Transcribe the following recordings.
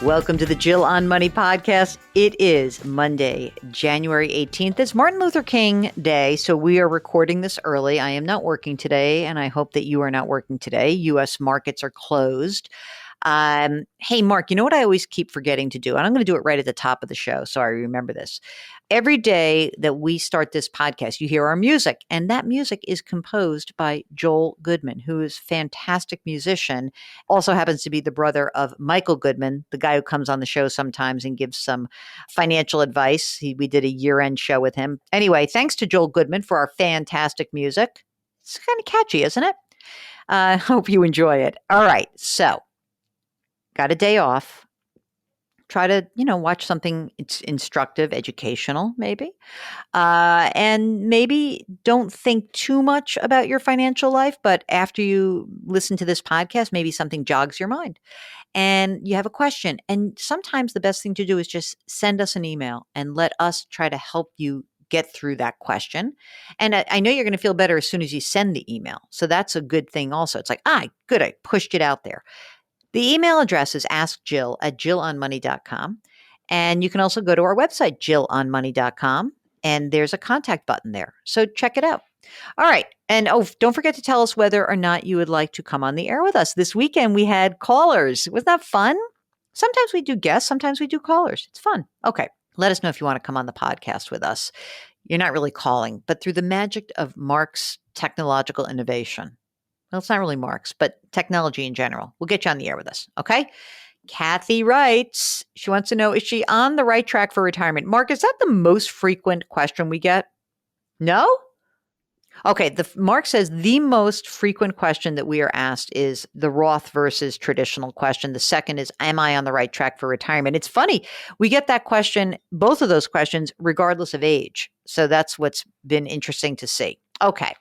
Welcome to the Jill on Money podcast. It is Monday, January 18th. It's Martin Luther King Day, so we are recording this early. I am not working today, and I hope that you are not working today. U.S. markets are closed. Hey, Mark, you know what I always keep forgetting to do? And I'm going to do it right at the top of the show, so I remember this. Every day that we start this podcast, you hear our music, and that music is composed by Joel Goodman, who is a fantastic musician, also happens to be the brother of Michael Goodman, the guy who comes on the show sometimes and gives some financial advice. We did a year-end show with him. Anyway, thanks to Joel Goodman for our fantastic music. It's kind of catchy, isn't it? I hope you enjoy it. All right, so got a day off. Try to, watch something instructive, educational, maybe. And maybe don't think too much about your financial life, but after you listen to this podcast, maybe something jogs your mind and you have a question. And sometimes the best thing to do is just send us an email and let us try to help you get through that question. And I know you're going to feel better as soon as you send the email. So that's a good thing also. It's like, good, I pushed it out there. The email address is askjill@jillonmoney.com. And you can also go to our website, jillonmoney.com, and there's a contact button there. So check it out. All right. And don't forget to tell us whether or not you would like to come on the air with us. This weekend we had callers. Wasn't that fun? Sometimes we do guests, sometimes we do callers. It's fun. Okay. Let us know if you want to come on the podcast with us. You're not really calling, but through the magic of Mark's technological innovation. Well, it's not really Mark's, but technology in general. We'll get you on the air with us, okay? Kathy writes, she wants to know, is she on the right track for retirement? Mark, is that the most frequent question we get? No? Okay, Mark says the most frequent question that we are asked is the Roth versus traditional question. The second is, am I on the right track for retirement? It's funny. We get that question, both of those questions, regardless of age. So that's what's been interesting to see. Okay.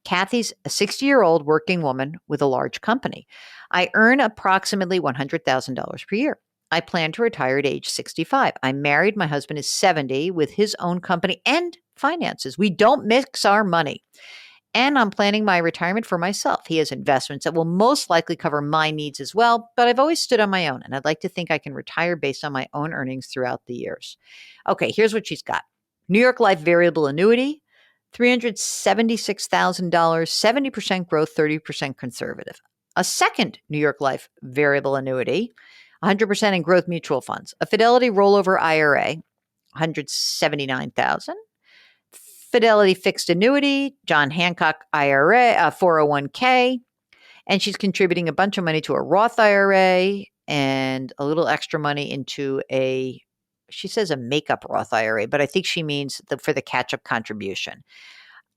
Kathy's a 60-year-old working woman with a large company. I earn approximately $100,000 per year. I plan to retire at age 65. I'm married. My husband is 70 with his own company and finances. We don't mix our money. And I'm planning my retirement for myself. He has investments that will most likely cover my needs as well, but I've always stood on my own, and I'd like to think I can retire based on my own earnings throughout the years. Okay, here's what she's got. New York Life variable annuity, $376,000, 70% growth, 30% conservative. A second New York Life variable annuity, 100% in growth mutual funds. A Fidelity rollover IRA, $179,000. Fidelity fixed annuity, John Hancock IRA, 401k. And she's contributing a bunch of money to a Roth IRA and a little extra money into she says a makeup Roth IRA, but I think she means for the catch-up contribution.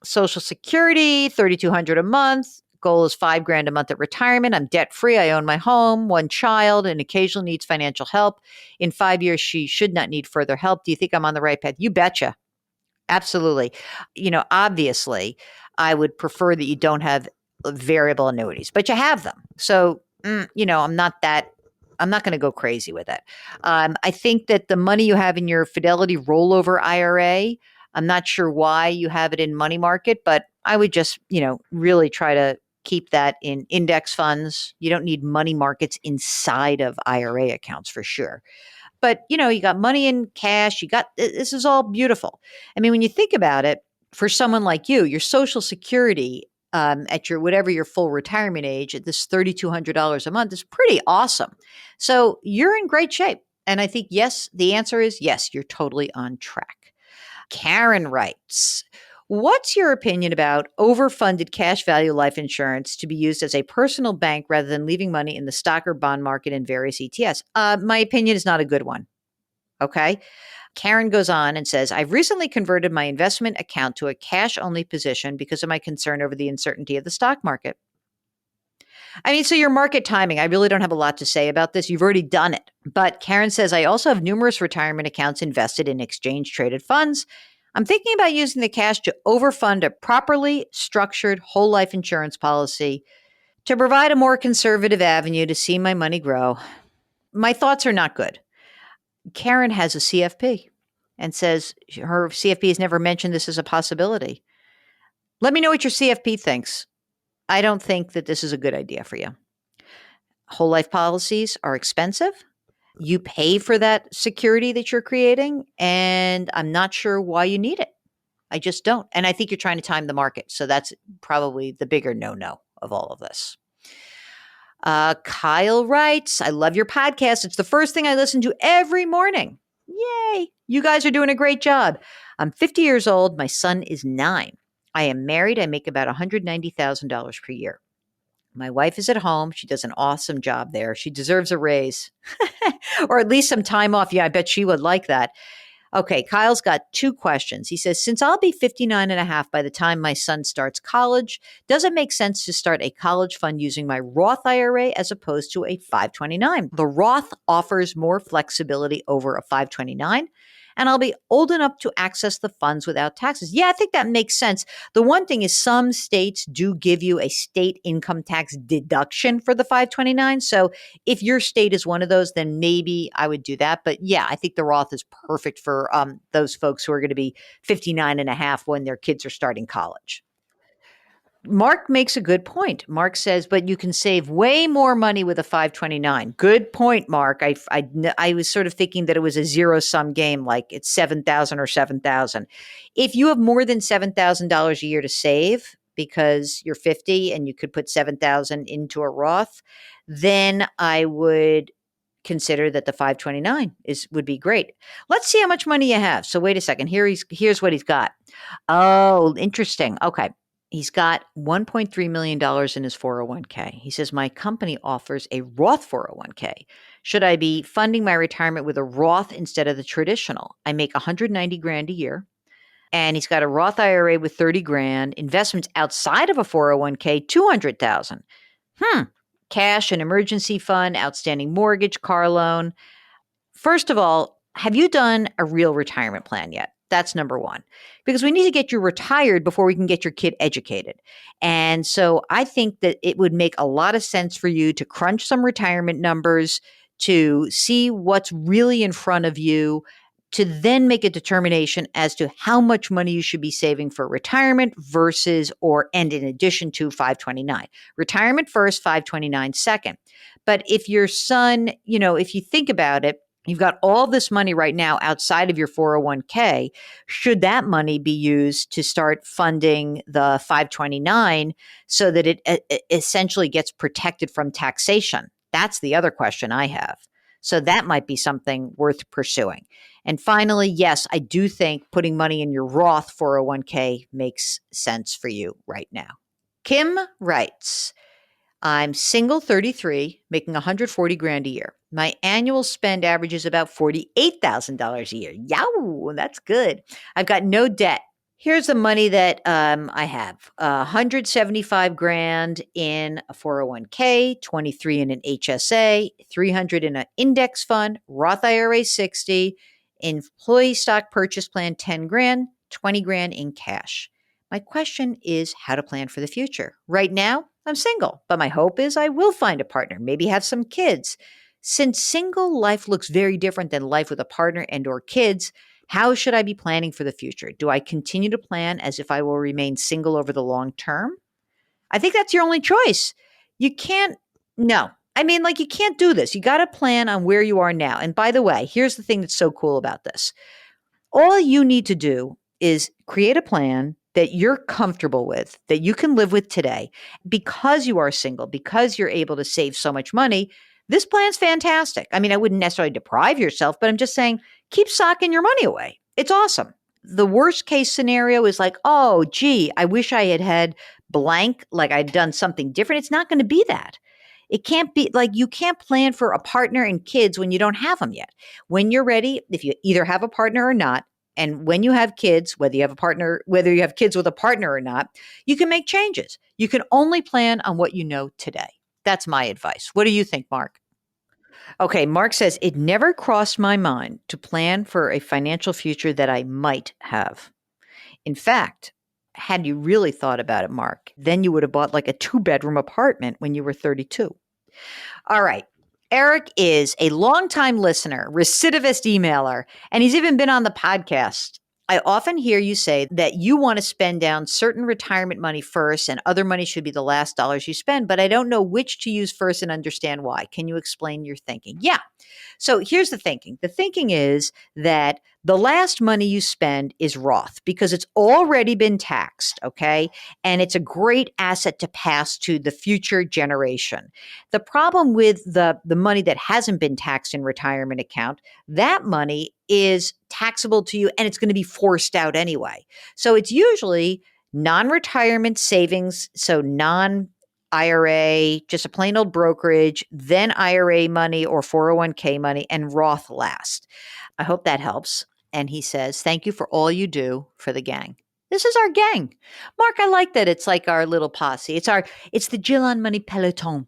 Social Security, $3,200 a month. Goal is $5,000 a month at retirement. I'm debt-free. I own my home, one child, and occasionally needs financial help. In 5 years, she should not need further help. Do you think I'm on the right path? You betcha. Absolutely. Obviously, I would prefer that you don't have variable annuities, but you have them. So, I'm not going to go crazy with it. I think that the money you have in your Fidelity rollover IRA, I'm not sure why you have it in money market, but I would just, really try to keep that in index funds. You don't need money markets inside of IRA accounts for sure. But, you got money in cash. This is all beautiful. I mean, when you think about it, for someone like you, your Social Security at whatever your full retirement age at this $3,200 a month is pretty awesome. So you're in great shape. And I think, yes, the answer is yes, you're totally on track. Karen writes, what's your opinion about overfunded cash value life insurance to be used as a personal bank rather than leaving money in the stock or bond market and various ETFs? My opinion is not a good one. Okay. Karen goes on and says, I've recently converted my investment account to a cash-only position because of my concern over the uncertainty of the stock market. I mean, so your market timing, I really don't have a lot to say about this. You've already done it. But Karen says, I also have numerous retirement accounts invested in exchange-traded funds. I'm thinking about using the cash to overfund a properly structured whole life insurance policy to provide a more conservative avenue to see my money grow. My thoughts are not good. Karen has a CFP and says her CFP has never mentioned this as a possibility. Let me know what your CFP thinks. I don't think that this is a good idea for you. Whole life policies are expensive. You pay for that security that you're creating, and I'm not sure why you need it. I just don't. And I think you're trying to time the market. So that's probably the bigger no of all of this. Kyle writes, I love your podcast. It's the first thing I listen to every morning. Yay. You guys are doing a great job. I'm 50 years old. My son is 9. I am married. I make about $190,000 per year. My wife is at home. She does an awesome job there. She deserves a raise or at least some time off. Yeah, I bet she would like that. Okay, Kyle's got 2 questions. He says, since I'll be 59 and a half by the time my son starts college, does it make sense to start a college fund using my Roth IRA as opposed to a 529? The Roth offers more flexibility over a 529, and I'll be old enough to access the funds without taxes. Yeah, I think that makes sense. The one thing is some states do give you a state income tax deduction for the 529. So if your state is one of those, then maybe I would do that. But yeah, I think the Roth is perfect for those folks who are going to be 59 and a half when their kids are starting college. Mark makes a good point. Mark says, but you can save way more money with a 529. Good point, Mark. I was sort of thinking that it was a zero sum game, like it's 7,000 or 7,000. If you have more than $7,000 a year to save because you're 50 and you could put 7,000 into a Roth, then I would consider that the 529 would be great. Let's see how much money you have. So wait a second. Here's what he's got. Oh, interesting. Okay. He's got $1.3 million in his 401k. He says, my company offers a Roth 401k. Should I be funding my retirement with a Roth instead of the traditional? I make 190 grand a year. And he's got a Roth IRA with 30 grand, investments outside of a 401k, 200,000. Cash, an emergency fund, outstanding mortgage, car loan. First of all, have you done a real retirement plan yet? That's number one, because we need to get you retired before we can get your kid educated. And so I think that it would make a lot of sense for you to crunch some retirement numbers, to see what's really in front of you, to then make a determination as to how much money you should be saving for retirement versus and in addition to 529. Retirement first, 529 second. But if your son, if you think about it, you've got all this money right now outside of your 401k. Should that money be used to start funding the 529 so that it essentially gets protected from taxation? That's the other question I have. So that might be something worth pursuing. And finally, yes, I do think putting money in your Roth 401k makes sense for you right now. Kim writes, I'm single, 33, making 140 grand a year. My annual spend averages about $48,000 a year. Yow, that's good. I've got no debt. Here's the money that I have. 175 grand in a 401k, 23 in an HSA, 300 in an index fund, Roth IRA 60, employee stock purchase plan 10 grand, 20 grand in cash. My question is how to plan for the future. Right now, I'm single, but my hope is I will find a partner, maybe have some kids. Since single life looks very different than life with a partner and or kids, how should I be planning for the future? Do I continue to plan as if I will remain single over the long term? I think that's your only choice. You can't, no. I mean, you can't do this. You got to plan on where you are now. And by the way, here's the thing that's so cool about this. All you need to do is create a plan that you're comfortable with, that you can live with today. Because you are single, because you're able to save so much money, this plan's fantastic. I mean, I wouldn't necessarily deprive yourself, but I'm just saying, keep socking your money away. It's awesome. The worst case scenario is oh, gee, I wish I had blank, I'd done something different. It's not going to be that. It can't be you can't plan for a partner and kids when you don't have them yet. When you're ready, if you either have a partner or not, and when you have kids, whether you have kids with a partner or not, you can make changes. You can only plan on what you know today. That's my advice. What do you think, Mark? Okay, Mark says, it never crossed my mind to plan for a financial future that I might have. In fact, had you really thought about it, Mark, then you would have bought a 2-bedroom apartment when you were 32. All right. Eric is a longtime listener, recidivist emailer, and he's even been on the podcast. I often hear you say that you want to spend down certain retirement money first and other money should be the last dollars you spend, but I don't know which to use first and understand why. Can you explain your thinking? Yeah. So here's the thinking. The thinking is that the last money you spend is Roth because it's already been taxed, okay? And it's a great asset to pass to the future generation. The problem with the money that hasn't been taxed in retirement account, that money is taxable to you and it's going to be forced out anyway. So it's usually non-retirement savings, so non IRA, just a plain old brokerage, then IRA money or 401k money, and Roth last. I hope that helps. And he says, thank you for all you do for the gang. This is our gang. Mark, I like that. It's like our little posse. It's the Jill on Money Peloton,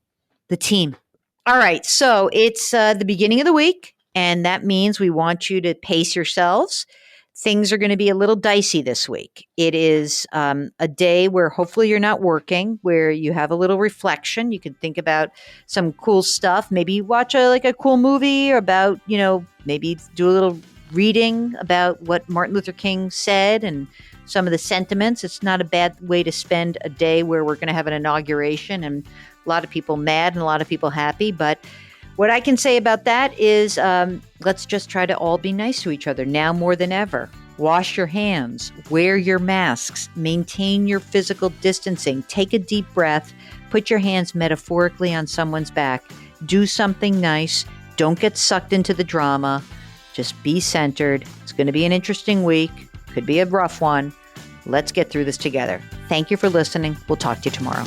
the team. All right. So it's the beginning of the week, and that means we want you to pace yourselves. Things are going to be a little dicey this week. It is a day where hopefully you're not working, where you have a little reflection. You can think about some cool stuff. Maybe watch a cool movie about, maybe do a little reading about what Martin Luther King said and some of the sentiments. It's not a bad way to spend a day where we're going to have an inauguration and a lot of people mad and a lot of people happy. But what I can say about that is let's just try to all be nice to each other now more than ever. Wash your hands, wear your masks, maintain your physical distancing, take a deep breath, put your hands metaphorically on someone's back, do something nice, don't get sucked into the drama, just be centered. It's going to be an interesting week, could be a rough one. Let's get through this together. Thank you for listening. We'll talk to you tomorrow.